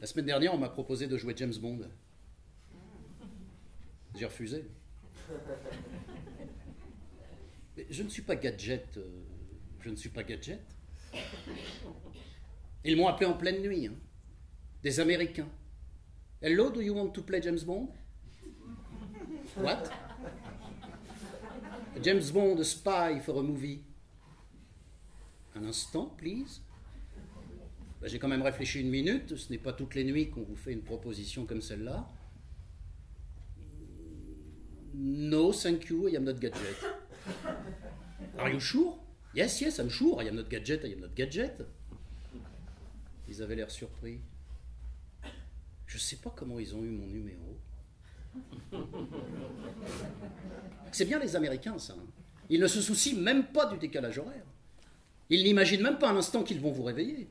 La semaine dernière, on m'a proposé de jouer James Bond. J'ai refusé. Mais je ne suis pas gadget. Je ne suis pas gadget. Ils m'ont appelé en pleine nuit. Hein. Des Américains. Hello, do you want to play James Bond? What? James Bond, a spy for a movie. Un instant, please. Ben, j'ai quand même réfléchi une minute. Ce n'est pas toutes les nuits qu'on vous fait une proposition comme celle-là. No, thank you, I am not gadget. Are you sure? Yes, yes, I'm sure, I am not gadget, I am not gadget. Ils avaient l'air surpris. Je ne sais pas comment ils ont eu mon numéro. C'est bien les Américains, ça. Ils ne se soucient même pas du décalage horaire. Ils n'imaginent même pas un instant qu'ils vont vous réveiller.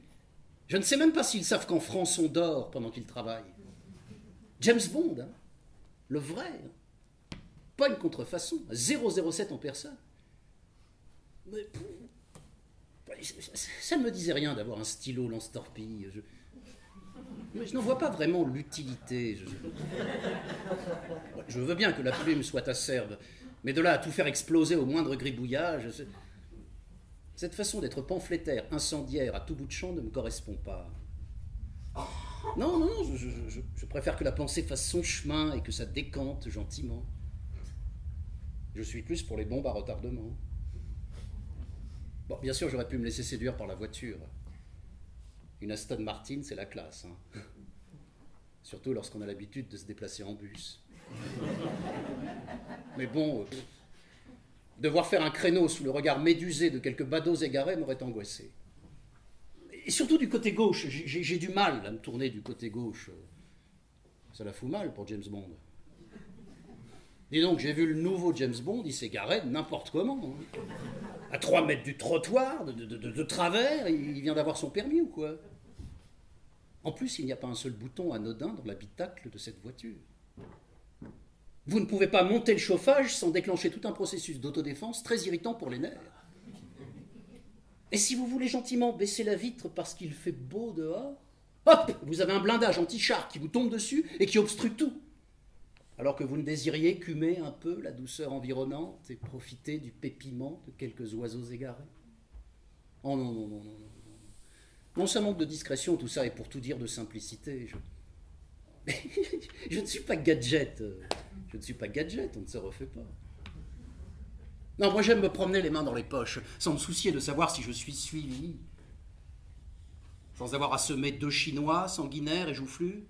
Je ne sais même pas s'ils savent qu'en France on dort pendant qu'ils travaillent. James Bond, hein, le vrai, hein, pas une contrefaçon, 007 en personne. Mais, ça ne me disait rien d'avoir un stylo lance-torpille. Mais je n'en vois pas vraiment l'utilité. Je veux bien que la plume soit acerbe, mais de là à tout faire exploser au moindre gribouillage, cette façon d'être pamphlétaire, incendiaire, à tout bout de champ ne me correspond pas. Non, non, non, je préfère que la pensée fasse son chemin et que ça décante gentiment. Je suis plus pour les bombes à retardement. Bon, bien sûr, j'aurais pu me laisser séduire par la voiture. Une Aston Martin, c'est la classe. Hein. Surtout lorsqu'on a l'habitude de se déplacer en bus. Mais bon, devoir faire un créneau sous le regard médusé de quelques badauds égarés m'aurait angoissé. Et surtout du côté gauche, j'ai du mal à me tourner du côté gauche. Ça la fout mal pour James Bond. Dis donc, j'ai vu le nouveau James Bond, il s'est garé n'importe comment. Hein. À 3 mètres du trottoir, de travers, il vient d'avoir son permis ou quoi? En plus, il n'y a pas un seul bouton anodin dans l'habitacle de cette voiture. Vous ne pouvez pas monter le chauffage sans déclencher tout un processus d'autodéfense très irritant pour les nerfs. Et si vous voulez gentiment baisser la vitre parce qu'il fait beau dehors, hop, vous avez un blindage anti-char qui vous tombe dessus et qui obstrue tout. Alors que vous ne désiriez qu'humer un peu la douceur environnante et profiter du pépiment de quelques oiseaux égarés. Oh non, non, non, non, non. Non, ça manque de discrétion, tout ça, et pour tout dire de simplicité. Je ne suis pas gadget. Je ne suis pas gadget, on ne se refait pas. Non, moi j'aime me promener les mains dans les poches, sans me soucier de savoir si je suis suivi. Sans avoir à semer 2 Chinois, sanguinaires et joufflus.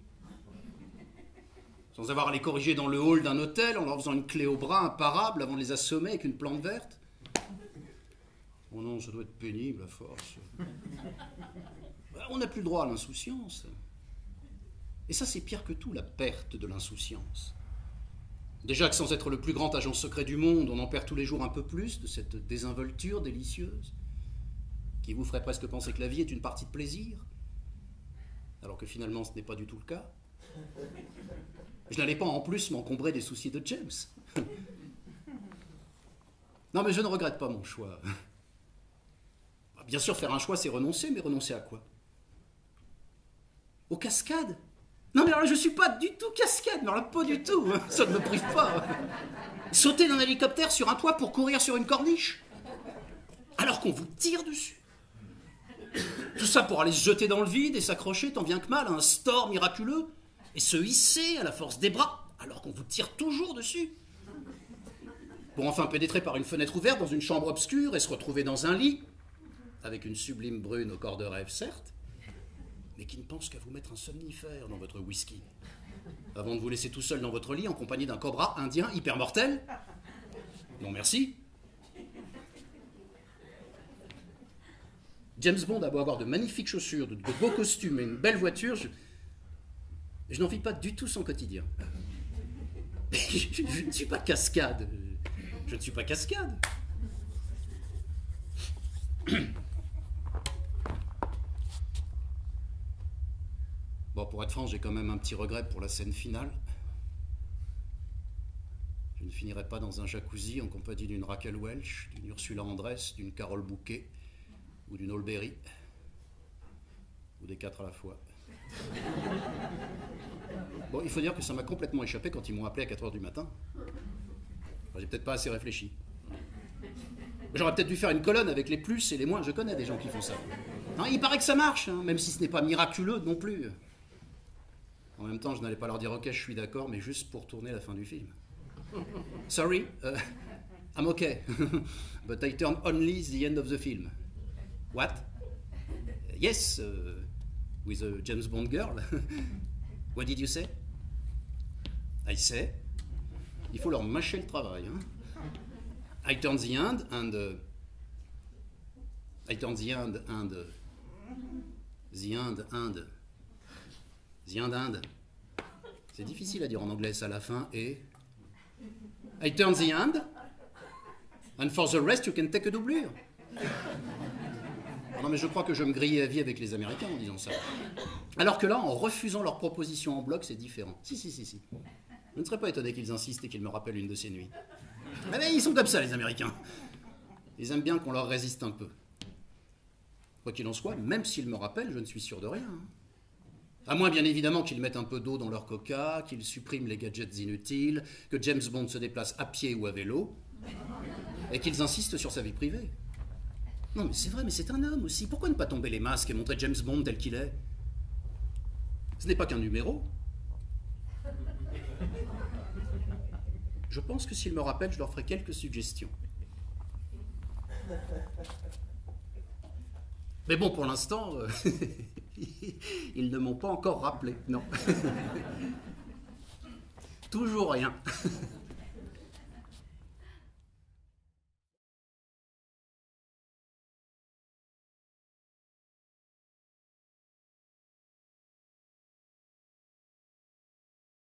Sans avoir à les corriger dans le hall d'un hôtel en leur faisant une clé au bras imparable avant de les assommer avec une plante verte. Oh non, ça doit être pénible à force. On n'a plus le droit à l'insouciance. Et ça, c'est pire que tout, la perte de l'insouciance. Déjà que sans être le plus grand agent secret du monde, on en perd tous les jours un peu plus de cette désinvolture délicieuse qui vous ferait presque penser que la vie est une partie de plaisir, alors que finalement ce n'est pas du tout le cas. Je n'allais pas en plus m'encombrer des soucis de James. Non, mais je ne regrette pas mon choix. Bien sûr, faire un choix, c'est renoncer, mais renoncer à quoi? Aux cascades? Non, mais alors là, je ne suis pas du tout cascade, mais alors là, pas du tout. Ça ne me prive pas. Sauter d'un hélicoptère sur un toit pour courir sur une corniche, alors qu'on vous tire dessus. Tout ça pour aller se jeter dans le vide et s'accrocher tant bien que mal à un store miraculeux et se hisser à la force des bras, alors qu'on vous tire toujours dessus. Pour enfin pénétrer par une fenêtre ouverte dans une chambre obscure et se retrouver dans un lit, avec une sublime brune au corps de rêve, certes, mais qui ne pense qu'à vous mettre un somnifère dans votre whisky, avant de vous laisser tout seul dans votre lit en compagnie d'un cobra indien hyper mortel. Non merci. James Bond a beau avoir de magnifiques chaussures, de beaux costumes et une belle voiture, je n'envie pas du tout son quotidien. Je ne suis pas cascade. Je ne suis pas cascade. Bon, pour être franc, j'ai quand même un petit regret pour la scène finale. Je ne finirai pas dans un jacuzzi en compagnie d'une Raquel Welch, d'une Ursula Andress, d'une Carole Bouquet ou d'une Olberry. Ou des 4 à la fois. Bon, il faut dire que ça m'a complètement échappé quand ils m'ont appelé à 4 h du matin. Enfin, j'ai peut-être pas assez réfléchi. J'aurais peut-être dû faire une colonne avec les plus et les moins. Je connais des gens qui font ça. Non, il paraît que ça marche, hein, même si ce n'est pas miraculeux non plus. En même temps, je n'allais pas leur dire « Ok, je suis d'accord », mais juste pour tourner la fin du film. « Sorry, I'm okay, but I turn only the end of the film. »« What? Yes, with a James Bond girl. What did you say? »« I say. » Il faut leur mâcher le travail. Hein. I turn the end and... I turn the end and... the end and... The end and... C'est difficile à dire en anglais, ça à la fin, et... I turn the end, and for the rest, you can take a doublure. Non, mais je crois que je me grillais la vie avec les Américains en disant ça. Alors que là, en refusant leurs propositions en bloc, c'est différent. Si. Je ne serais pas étonné qu'ils insistent et qu'ils me rappellent une de ces nuits. Mais ils sont comme ça, les Américains. Ils aiment bien qu'on leur résiste un peu. Quoi qu'il en soit, même s'ils me rappellent, je ne suis sûr de rien. À moins, bien évidemment, qu'ils mettent un peu d'eau dans leur coca, qu'ils suppriment les gadgets inutiles, que James Bond se déplace à pied ou à vélo, et qu'ils insistent sur sa vie privée. Non, mais c'est vrai, mais c'est un homme aussi. Pourquoi ne pas tomber les masques et montrer James Bond tel qu'il est? Ce n'est pas qu'un numéro. Je pense que s'ils me rappellent, je leur ferai quelques suggestions. Mais bon, pour l'instant, ils ne m'ont pas encore rappelé, non. Toujours rien.